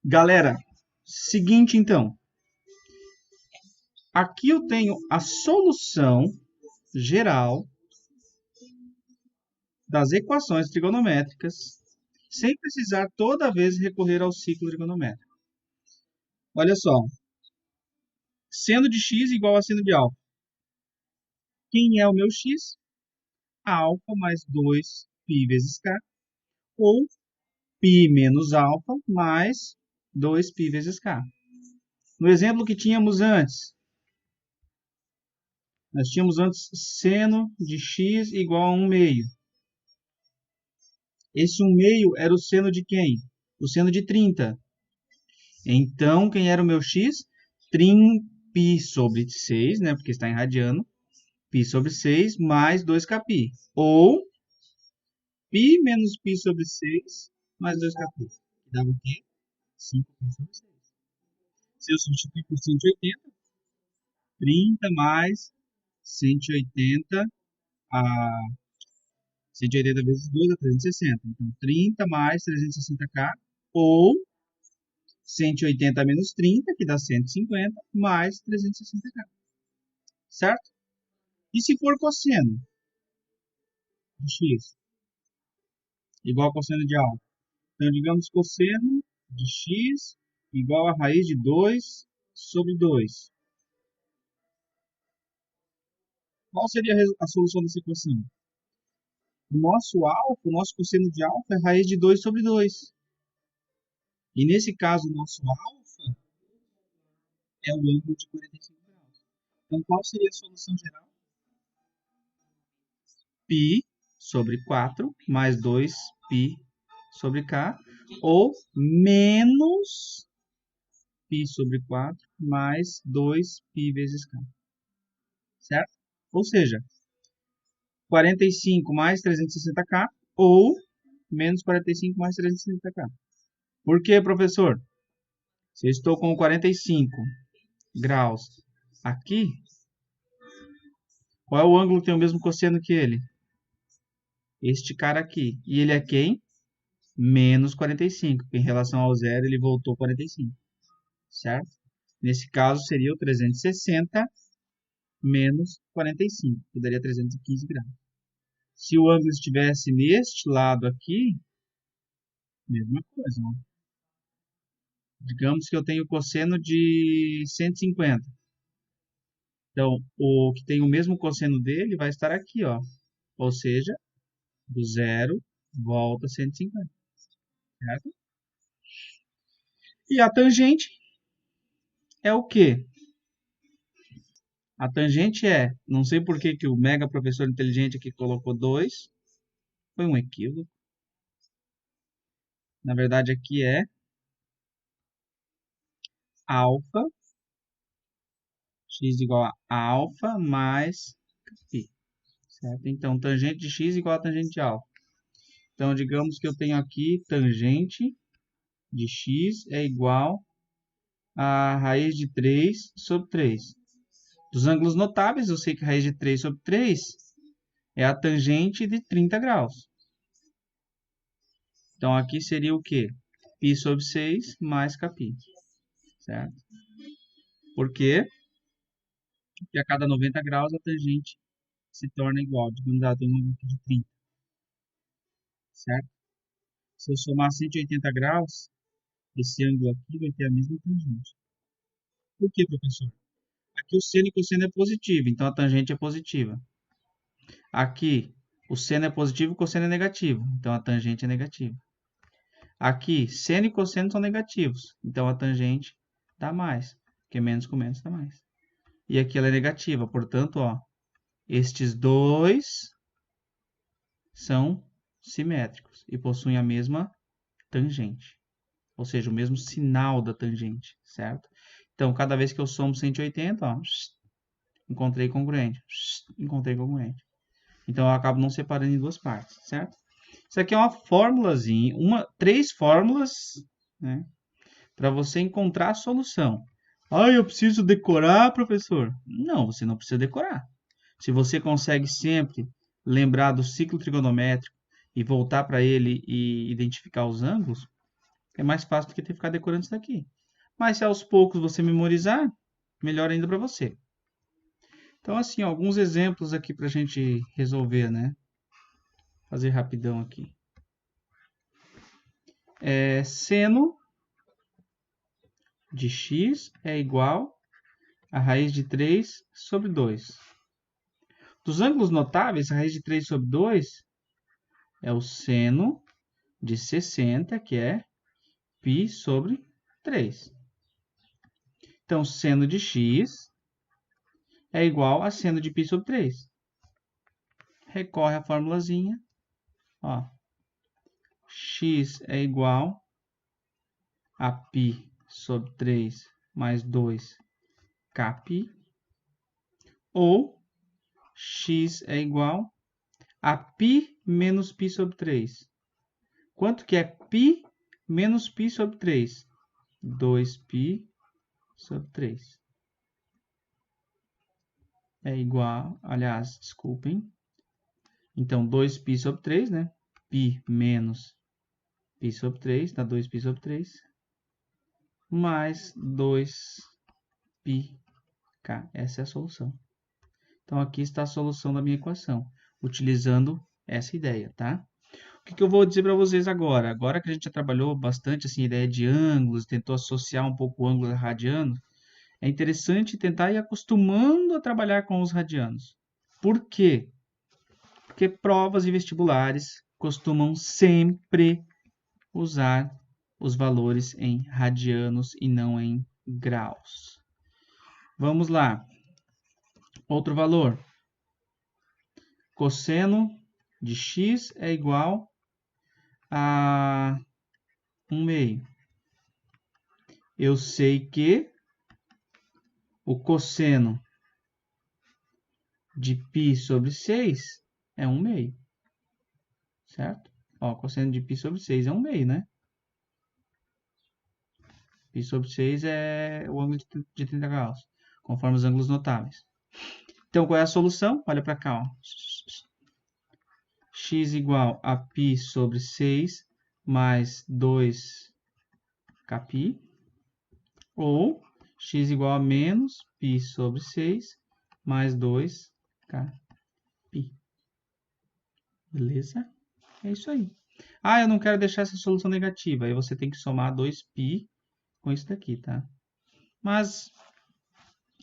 Galera, seguinte então. Aqui eu tenho a solução geral das equações trigonométricas, sem precisar toda vez recorrer ao ciclo trigonométrico. Olha só, seno de x igual a seno de alfa. Quem é o meu x? Alfa mais 2π vezes k, ou π menos alfa mais 2π vezes k. No exemplo que tínhamos antes, nós tínhamos antes seno de x igual a 1 meio. Esse 1 meio era o seno de quem? O seno de 30. Então, quem era o meu x? π sobre 6, né? Porque está em radiano. π sobre 6 mais 2kπ. Ou π menos π sobre 6 mais 2kπ. Que dava o quê? 5π sobre 6. Se eu substituir por 180, 30 mais 180 a 180 vezes 2 dá 360. Então, 30 mais 360k ou 180 menos 30, que dá 150, mais 360k. Certo? E se for cosseno de x igual a cosseno de alfa? Então, digamos cosseno de x igual a raiz de 2 sobre 2. Qual seria a solução dessa equação? O nosso cosseno de alfa é raiz de 2 sobre 2. E nesse caso, o nosso alfa é o ângulo de 45 graus. Então, qual seria a solução geral? π sobre 4 mais 2π sobre k, ou menos π sobre 4 mais 2π vezes k. Certo? Ou seja, 45 mais 360k ou menos 45 mais 360k. Por que, professor? Se eu estou com 45 graus aqui, qual é o ângulo que tem o mesmo cosseno que ele? Este cara aqui. E ele é quem? Menos 45. Em relação ao zero, ele voltou 45. Certo? Nesse caso, seria o 360 menos 45, que daria 315 graus. Se o ângulo estivesse neste lado aqui, mesma coisa. Ó. Digamos que eu tenho cosseno de 150. Então, o que tem o mesmo cosseno dele vai estar aqui, ó. Ou seja, do zero volta 150. Certo? E a tangente é o quê? A tangente é, não sei por que o mega professor inteligente aqui colocou 2. Foi um equívoco. Na verdade, aqui é alfa, x igual a alfa mais π. Certo? Então, tangente de x igual a tangente de alfa. Então, digamos que eu tenho aqui tangente de x é igual a raiz de 3 sobre 3. Dos ângulos notáveis, eu sei que a raiz de 3 sobre 3 é a tangente de 30 graus. Então, aqui seria o quê? π sobre 6 mais kπ. Certo? Por quê? Porque a cada 90 graus a tangente se torna igual. Digamos, ela tem um ângulo aqui de 30. Certo? Se eu somar 180 graus, esse ângulo aqui vai ter a mesma tangente. Por quê, professor? Aqui o seno e cosseno é positivo, então a tangente é positiva. Aqui o seno é positivo e o cosseno é negativo, então a tangente é negativa. Aqui, seno e cosseno são negativos, então a tangente dá mais, porque menos com menos dá mais. E aqui ela é negativa, portanto, ó, estes dois são simétricos e possuem a mesma tangente, ou seja, o mesmo sinal da tangente, certo? Então, cada vez que eu somo 180, ó, encontrei congruente, encontrei congruente. Então, eu acabo não separando em duas partes, certo? Isso aqui é uma formulazinha, três fórmulas, né, para você encontrar a solução. Ah, eu preciso decorar, professor? Não, você não precisa decorar. Se você consegue sempre lembrar do ciclo trigonométrico e voltar para ele e identificar os ângulos, É mais fácil do que ter que ficar decorando isso daqui. Mas se aos poucos você memorizar, melhor ainda para você. Então, assim, ó, alguns exemplos aqui para a gente resolver, né? Fazer rapidão aqui. Seno de x é igual a raiz de 3 sobre 2. Dos ângulos notáveis, a raiz de 3 sobre 2 é o seno de 60, que é π sobre 3. Então, seno de x é igual a seno de π sobre 3. Recorre à formulazinha. Ó, x é igual a π sobre 3 mais 2 kπ. Ou x é igual a π menos π sobre 3. Quanto que é π menos π sobre 3? 2π sobre 3. É igual, aliás, desculpem. Então, 2π sobre 3, né? π menos π sobre 3, dá 2π sobre 3. Mais 2πk. Essa é a solução. Então, aqui está a solução da minha equação, utilizando essa ideia, tá? O que eu vou dizer para vocês agora? Agora que a gente já trabalhou bastante assim, a ideia de ângulos, tentou associar um pouco o ângulo radiano, é interessante tentar ir acostumando a trabalhar com os radianos. Por quê? Porque provas e vestibulares costumam sempre usar os valores em radianos e não em graus. Vamos lá. Outro valor. Cosseno de x é igual a 1/2. Eu sei que o cosseno de π sobre 6 é 1/2. Certo? Ó, cosseno de π sobre 6 é 1/2, né? Π sobre 6 é o ângulo de 30 graus, conforme os ângulos notáveis. Então, qual é a solução? Olha para cá, ó. X igual a π sobre 6 mais 2kπ. Ou x igual a menos π sobre 6 mais 2kπ. Beleza? É isso aí. Ah, eu não quero deixar essa solução negativa. Aí você tem que somar 2π com isso daqui, tá? Mas,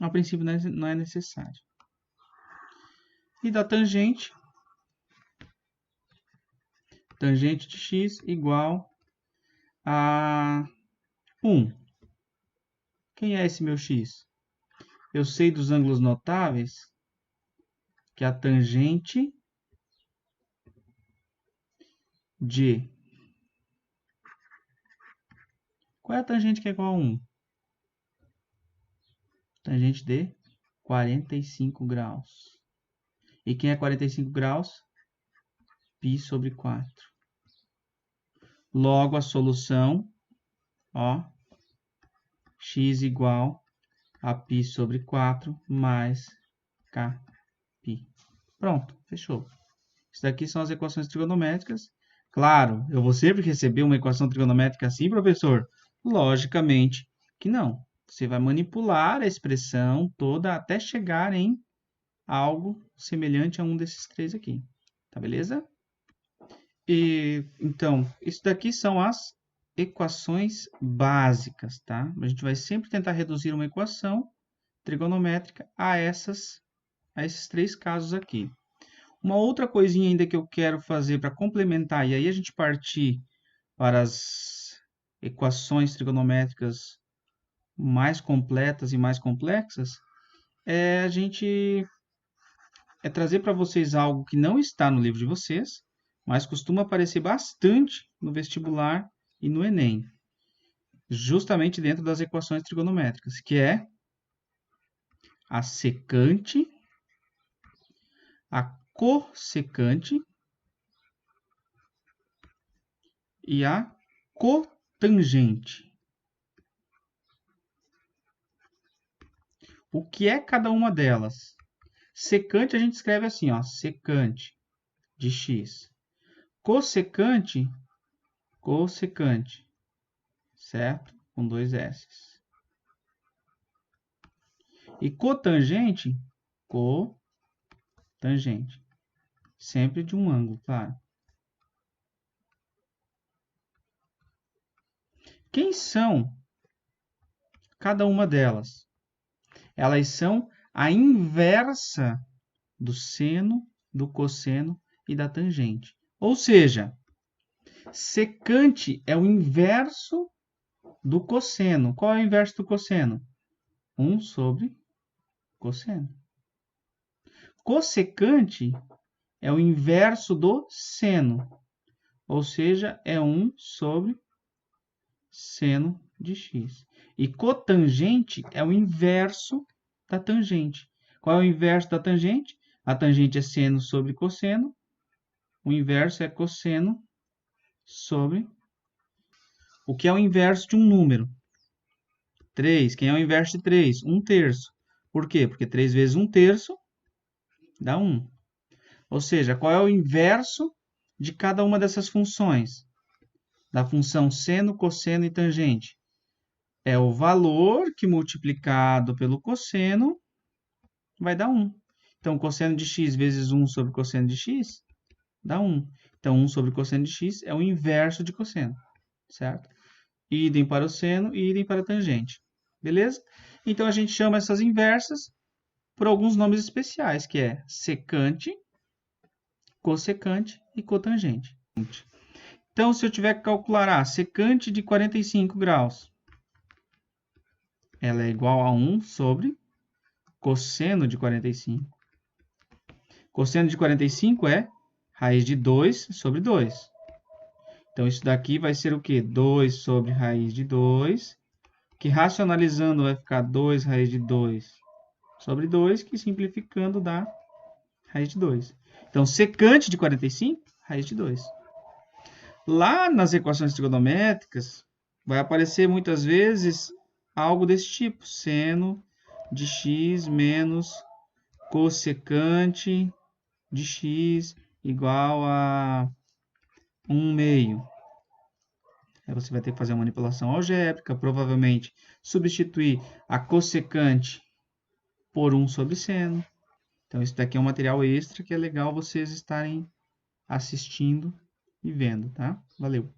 a princípio, não é necessário. E da tangente. Tangente de x igual a 1. Quem é esse meu x? Eu sei dos ângulos notáveis que a tangente de... Qual é a tangente que é igual a 1? Tangente de 45 graus. E quem é 45 graus? Π sobre 4. Logo, a solução, ó, x igual a π sobre 4 mais kπ. Pronto, fechou. Isso daqui são as equações trigonométricas. Claro, eu vou sempre receber uma equação trigonométrica assim, professor? Logicamente que não. Você vai manipular a expressão toda até chegar em algo semelhante a um desses três aqui. Tá beleza? E, então, isso daqui são as equações básicas, tá? A gente vai sempre tentar reduzir uma equação trigonométrica a esses três casos aqui. Uma outra coisinha ainda que eu quero fazer para complementar, e aí a gente partir para as equações trigonométricas mais completas e mais complexas, é trazer para vocês algo que não está no livro de vocês, mas costuma aparecer bastante no vestibular e no Enem, justamente dentro das equações trigonométricas, que é a secante, a cossecante e a cotangente. O que é cada uma delas? Secante a gente escreve assim, ó, secante de x. Cossecante, cossecante certo? Com 2 S. E cotangente, cotangente. Sempre de um ângulo, claro. Quem são cada uma delas? Elas são a inversa do seno, do cosseno e da tangente. Ou seja, secante é o inverso do cosseno. Qual é o inverso do cosseno? 1 sobre cosseno. Cossecante é o inverso do seno, ou seja, é 1 sobre seno de x. E cotangente é o inverso da tangente. Qual é o inverso da tangente? A tangente é seno sobre cosseno. O inverso é cosseno sobre... O que é o inverso de um número? 3. Quem é o inverso de 3? 1/3. Por quê? Porque 3 vezes 1/3 dá 1. Ou seja, qual é o inverso de cada uma dessas funções? Da função seno, cosseno e tangente. É o valor que multiplicado pelo cosseno vai dar 1. Então, cosseno de x vezes 1 sobre cosseno de x dá 1. Então, 1 sobre cosseno de x é o inverso de cosseno, certo? Idem para o seno e idem para a tangente. Beleza? Então, a gente chama essas inversas por alguns nomes especiais, que é secante, cossecante e cotangente. Então, se eu tiver que calcular secante de 45 graus, ela é igual a 1 sobre cosseno de 45. Cosseno de 45 é raiz de 2 sobre 2. Então, isso daqui vai ser o quê? 2 sobre raiz de 2, que racionalizando vai ficar 2 raiz de 2 sobre 2, que simplificando dá raiz de 2. Então, secante de 45, raiz de 2. Lá nas equações trigonométricas, vai aparecer muitas vezes algo desse tipo. Seno de x menos cossecante de x igual a 1/2. Aí você vai ter que fazer uma manipulação algébrica, provavelmente substituir a cossecante por 1 sobre seno. Então, isso daqui é um material extra que é legal vocês estarem assistindo e vendo, tá? Valeu!